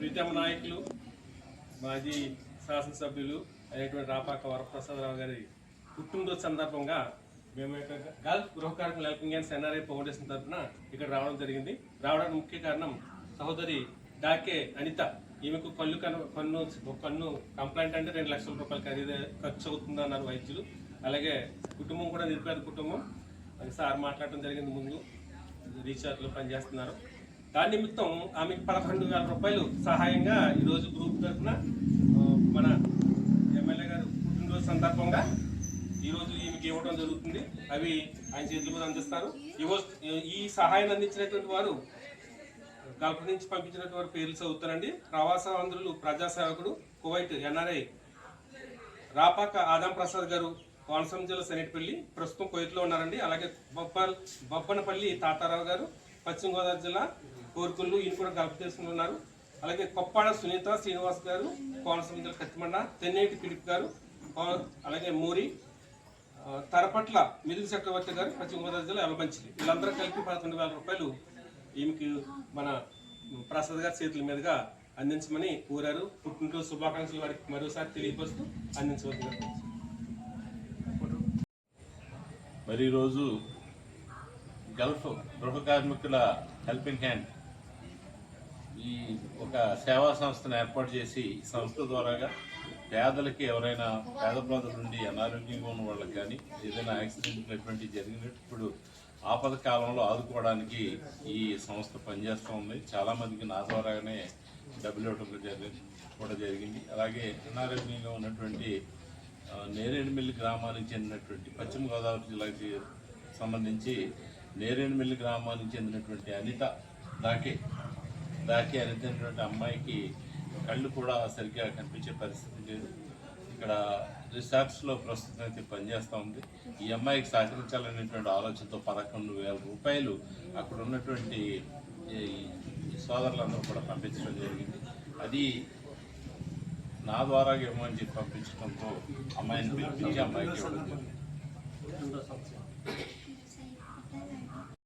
ప్రీతమ నాయకులు మాజీ శాసనసభ్యులు అయినటువంటి రాపాక వరప్రసాదరావు గారి పుట్టినరోజు సందర్భంగా మేము గల్ఫ్ గృహ కార్మికుల హెల్పింగ్ హ్యాండ్స్ ఎన్ఆర్ఐ ఫౌండేషన్ తరఫున ఇక్కడ రావడం జరిగింది. రావడానికి ముఖ్య కారణం సహోదరి డాకే అనిత. ఈమెకు కన్ను కంప్లైంట్ అంటే 2 లక్షల రూపాయలు ఖర్చు అవుతుందన్నారు వైద్యులు. అలాగే కుటుంబం కూడా నిరుపేద కుటుంబం. అది సార్ మాట్లాడటం జరిగింది, ముందు రీఛార్జ్లో పనిచేస్తున్నారు. దాని నిమిత్తం ఆమెకు 11,000 రూపాయలు సహాయంగా ఈరోజు గ్రూప్ తరఫున మన ఎమ్మెల్యే గారు పుట్టినరోజు సందర్భంగా ఈరోజు ఈమెకి ఇవ్వడం జరుగుతుంది. అవి ఆయన చేతుల మీద అందిస్తారు. ఈ సహాయాన్ని అందించినటువంటి వారు గల్ఫ్ నుంచి పంపించినటువంటి వారి పేర్లు చదువుతారండి. ప్రవాసాంధ్రులు ప్రజాసేవకుడు కువైట్ ఎన్ఆర్ఐ రాపాక ఆదాం ప్రసాద్ గారు, కోనసీమ జిల్లా శనిటిపల్లి, ప్రస్తుతం కువైట్లో ఉన్నారండి. అలాగే బొబ్బనపల్లి తాతారావు గారు, పశ్చిమ గోదావరి జిల్లా కోరుకుళ్ళు, ఈయన కూడా గల్ఫ్ దేశంలో ఉన్నారు. అలాగే కొప్పాడ సునీత శ్రీనివాస్ గారు, కోనసీమ జిల్లా కత్తిమండ, తెన్నేటి ఫిలిప్ గారు, అలాగే మూరి తరపట్ల మిథుల్ చక్రవర్తి గారు, పశ్చిమ గోదావరి జిల్లా ఎలమంచిలి. వీళ్ళందరూ కలిపి 11,000 రూపాయలు ఈమెకి మన ప్రసాద్ గారి చేతుల మీదుగా అందించమని కోరారు. పుట్టినరోజు శుభాకాంక్షలు వారికి మరోసారి తెలియపరుస్తూ అందించవలసింది. మరి ఈరోజు గల్ఫ్ గృహ కార్మికుల హెల్పింగ్ హ్యాండ్ ఈ ఒక సేవా సంస్థను ఏర్పాటు చేసి ఈ సంస్థ ద్వారాగా పేదలకి, ఎవరైనా పేద ప్రజల నుండి అనారోగ్యంగా ఉన్న వాళ్ళకి కానీ ఏదైనా యాక్సిడెంట్లు ఎటువంటివి జరిగినప్పుడు ఆపద కాలంలో ఆదుకోవడానికి ఈ సంస్థ పనిచేస్తూ ఉంది. చాలామందికి నా ద్వారాగానే డబ్బులు ఇవ్వడం కూడా జరిగింది. అలాగే అనారోగ్యంగా ఉన్నటువంటి నేరేడుమిల్లి గ్రామానికి చెందినటువంటి పశ్చిమ గోదావరి జిల్లాకి సంబంధించి నేరేడుమిల్లి గ్రామానికి చెందినటువంటి అనిత దాకే అనేటువంటి అమ్మాయికి కళ్ళు కూడా సరిగ్గా కనిపించే పరిస్థితి లేదు. ఇక్కడ రిసార్ట్స్లో ప్రస్తుతం అయితే పనిచేస్తూ ఉంది. ఈ అమ్మాయికి సహకరించాలనేటువంటి ఆలోచనతో 11,000 రూపాయలు అక్కడ ఉన్నటువంటి సోదరులందరూ కూడా పంపించడం జరిగింది. అది నా ద్వారా ఇవ్వమని చెప్పి పంపించడంతో అమ్మాయిని పిలిపించి అమ్మాయికి ఇవ్వడం జరిగింది.